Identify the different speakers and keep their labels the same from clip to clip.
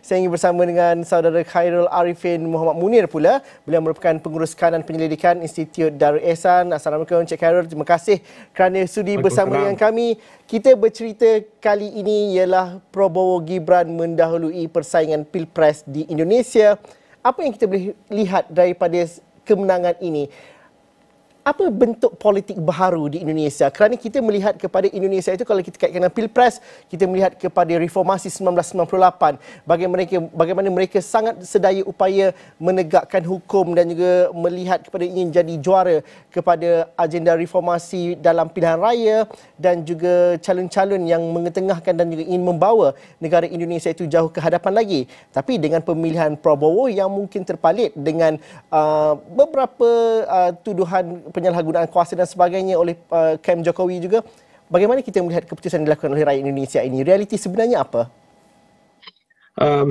Speaker 1: Saya ingin bersama dengan saudara Khairul Arifin Muhammad Munir pula. Beliau merupakan pengurus kanan penyelidikan Institut Darul Ehsan. Assalamualaikum Encik Khairul. Terima kasih kerana sudi bersama dengan kami. Kita bercerita kali ini ialah Prabowo Gibran mendahului persaingan Pilpres di Indonesia. Apa yang kita boleh lihat daripada kemenangan ini? Apa bentuk politik baharu di Indonesia? Kerana kita melihat kepada Indonesia itu, kalau kita kaitkan dengan Pilpres, kita melihat kepada reformasi 1998, bagaimana mereka sangat sedaya upaya menegakkan hukum dan juga melihat kepada ingin jadi juara kepada agenda reformasi dalam pilihan raya dan juga calon-calon yang mengetengahkan dan juga ingin membawa negara Indonesia itu jauh ke hadapan lagi. Tapi dengan pemilihan Prabowo yang mungkin terpalit dengan beberapa tuduhan penyalahgunaan kuasa dan sebagainya oleh kem Jokowi juga. Bagaimana kita melihat keputusan yang dilakukan oleh rakyat Indonesia ini? Realiti sebenarnya apa?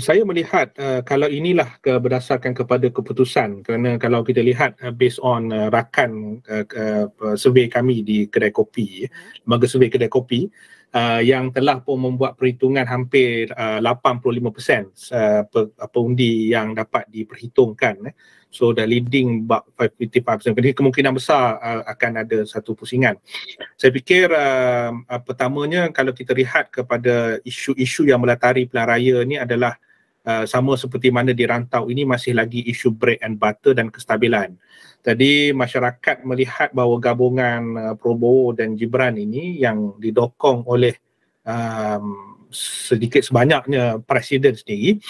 Speaker 2: Saya melihat kalau inilah berdasarkan kepada keputusan, kerana kalau kita lihat based on rakan survey kami di kedai kopi, lembaga survey kedai kopi, yang telah pun membuat perhitungan hampir 85% undi yang dapat diperhitungkan. So dah leading about 55%. Jadi kemungkinan besar akan ada satu pusingan. Saya fikir pertamanya kalau kita lihat kepada isu-isu yang melatari pilihan raya ni adalah sama seperti mana di rantau ini masih lagi isu bread and butter dan kestabilan. Jadi masyarakat melihat bahawa gabungan Prabowo dan Gibran ini yang didokong oleh sedikit sebanyaknya presiden sendiri,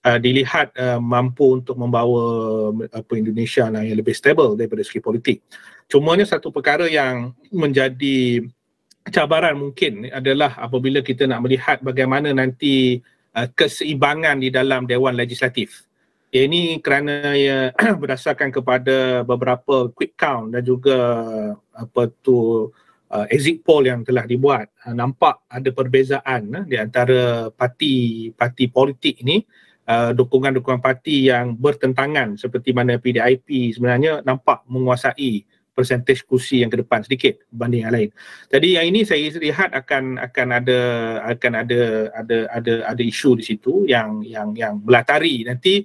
Speaker 2: dilihat mampu untuk membawa Indonesia yang lebih stabil daripada segi politik. Cumanya satu perkara yang menjadi cabaran mungkin adalah apabila kita nak melihat bagaimana nanti keseimbangan di dalam Dewan Legislatif. Ini kerana berdasarkan kepada beberapa quick count dan juga exit poll yang telah dibuat, nampak ada perbezaan di antara parti politik ini. Dukungan-dukungan parti yang bertentangan seperti mana PDIP sebenarnya nampak menguasai persentase kursi yang ke depan sedikit berbanding yang lain. Jadi yang ini saya lihat akan ada isu di situ yang melatari nanti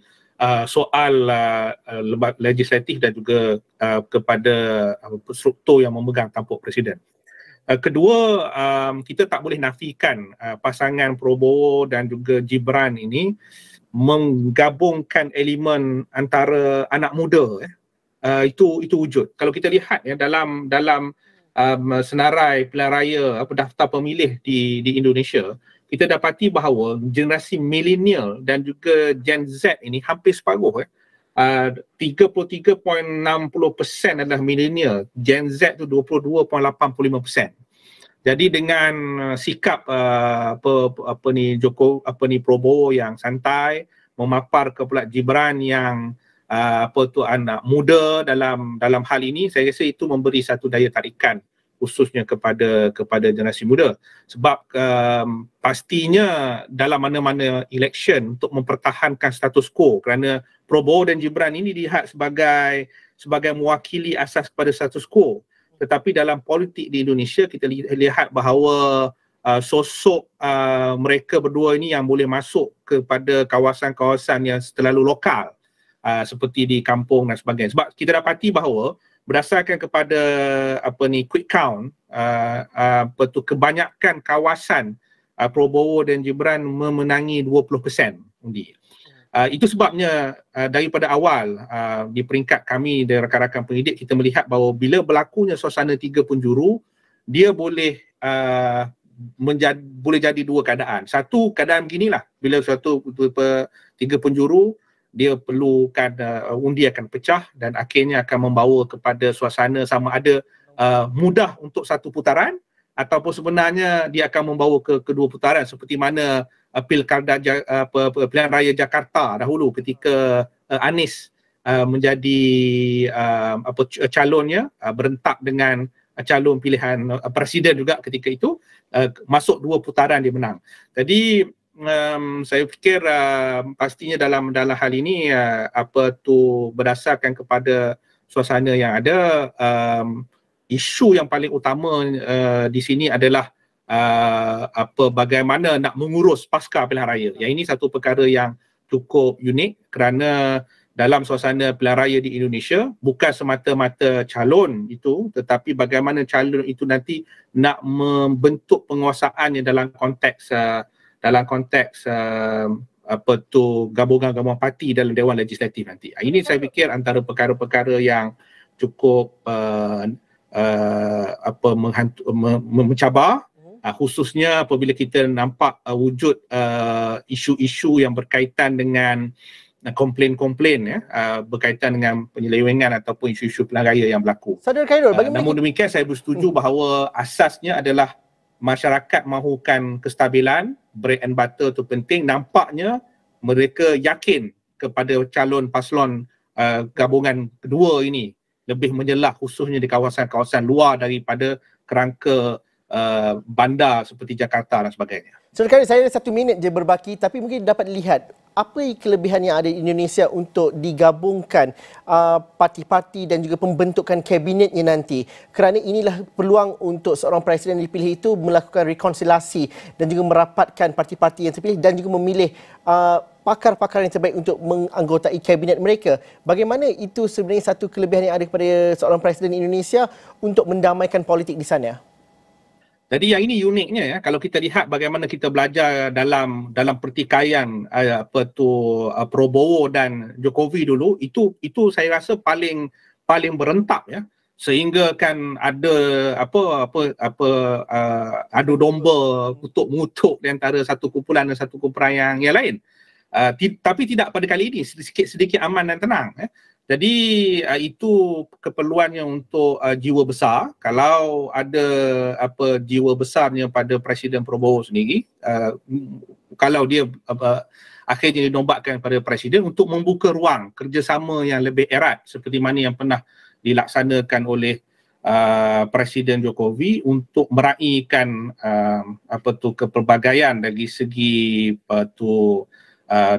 Speaker 2: soal legislatif dan juga kepada struktur yang memegang tampuk presiden. Kedua, kita tak boleh nafikan pasangan Prabowo dan juga Gibran ini menggabungkan elemen antara anak muda. Itu wujud. Kalau kita lihat dalam senarai pilihan raya daftar pemilih di Indonesia, kita dapati bahawa generasi milenial dan juga Gen Z ini hampir separuh. 33.60% adalah milenial, Gen Z tu 22.85%. Jadi dengan sikap Prabowo yang santai, memapar ke pula Gibran yang anak muda dalam hal ini, saya rasa itu memberi satu daya tarikan khususnya kepada generasi muda. Sebab pastinya dalam mana-mana election untuk mempertahankan status quo, kerana Prabowo dan Gibran ini dilihat sebagai mewakili asas kepada status quo. Tetapi dalam politik di Indonesia kita lihat bahawa sosok mereka berdua ini yang boleh masuk kepada kawasan-kawasan yang terlalu lokal, seperti di kampung dan sebagainya. Sebab kita dapati bahawa berdasarkan kepada quick count, kebanyakan kawasan Prabowo dan Gibran memenangi 20% undi. Itu sebabnya daripada awal di peringkat kami dari rakan-rakan pendidik, kita melihat bahawa bila berlakunya suasana tiga penjuru, dia boleh jadi dua keadaan. Satu keadaan beginilah, bila suatu tiga penjuru, dia perlukan undi akan pecah dan akhirnya akan membawa kepada suasana sama ada mudah untuk satu putaran ataupun sebenarnya dia akan membawa ke kedua putaran, seperti mana pilkada pilihan raya Jakarta dahulu ketika Anies menjadi calonnya, berentak dengan calon pilihan presiden juga ketika itu, masuk dua putaran dia menang. Jadi saya fikir pastinya dalam hal ini berdasarkan kepada suasana yang ada, isu yang paling utama di sini adalah bagaimana nak mengurus pasca pilihan raya. Yang ini satu perkara yang cukup unik kerana dalam suasana pilihan raya di Indonesia bukan semata-mata calon itu, tetapi bagaimana calon itu nanti nak membentuk penguasaannya dalam konteks gabungan-gabungan parti dalam Dewan Legislatif nanti. Ini saya fikir antara perkara-perkara yang cukup mencabar, khususnya apabila kita nampak wujud isu-isu yang berkaitan dengan komplain-komplain berkaitan dengan penyelewengan ataupun isu-isu pilihan raya yang berlaku.
Speaker 1: Saudara Khairul,
Speaker 2: namun demikian saya bersetuju bahawa asasnya adalah masyarakat mahukan kestabilan, bread and butter itu penting. Nampaknya mereka yakin kepada calon paslon gabungan kedua ini lebih menjelah khususnya di kawasan-kawasan luar daripada kerangka bandar seperti Jakarta dan sebagainya.
Speaker 1: Saudara Khairul, saya ada 1 minit je berbaki, tapi mungkin dapat lihat apa kelebihan yang ada di Indonesia untuk digabungkan parti-parti dan juga pembentukan kabinetnya nanti. Kerana inilah peluang untuk seorang presiden dipilih itu melakukan rekonsiliasi dan juga merapatkan parti-parti yang terpilih dan juga memilih pakar-pakar yang terbaik untuk menganggotai kabinet mereka. Bagaimana itu sebenarnya satu kelebihan yang ada kepada seorang presiden Indonesia untuk mendamaikan politik di sana?
Speaker 2: Jadi yang ini uniknya ya, kalau kita lihat bagaimana kita belajar dalam pertikaian Prabowo dan Jokowi dulu, itu saya rasa paling berentak ya, sehingga kan ada adu domba kutuk mengutuk di antara satu kumpulan dan satu kumpulan yang lain. Tapi tidak pada kali ini, sedikit aman dan tenang ya. Jadi itu keperluannya untuk jiwa besar. Kalau ada jiwa besarnya pada Presiden Prabowo sendiri, kalau dia akhirnya dinobatkan pada Presiden untuk membuka ruang kerjasama yang lebih erat seperti mana yang pernah dilaksanakan oleh Presiden Jokowi untuk meraihkan kepelbagaian dari segi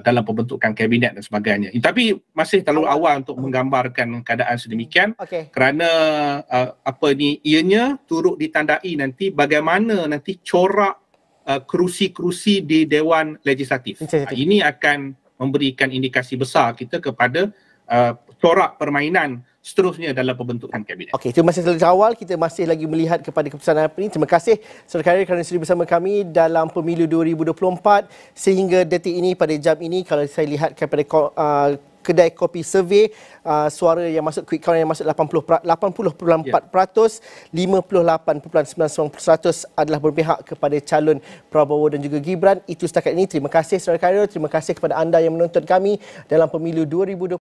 Speaker 2: dalam pembentukan kabinet dan sebagainya. Tapi masih terlalu awal untuk menggambarkan keadaan sedemikian kerana ianya turut ditandai nanti bagaimana nanti corak kerusi-kerusi di Dewan Legislatif. Ini akan memberikan indikasi besar kita kepada corak permainan seterusnya dalam pembentukan kabinet.
Speaker 1: Okey, itu masih terlalu awal. Kita masih lagi melihat kepada keputusan apa ini. Terima kasih Saudara Khairul kerana sudi bersama kami dalam pemilu 2024 sehingga detik ini pada jam ini. Kalau saya lihat kepada kedai kopi survey, suara yang masuk quick count yang masuk 80.4%, 58.99% adalah berpihak kepada calon Prabowo dan juga Gibran. Itu setakat ini. Terima kasih Saudara Khairul. Terima kasih kepada anda yang menonton kami dalam pemilu 2024.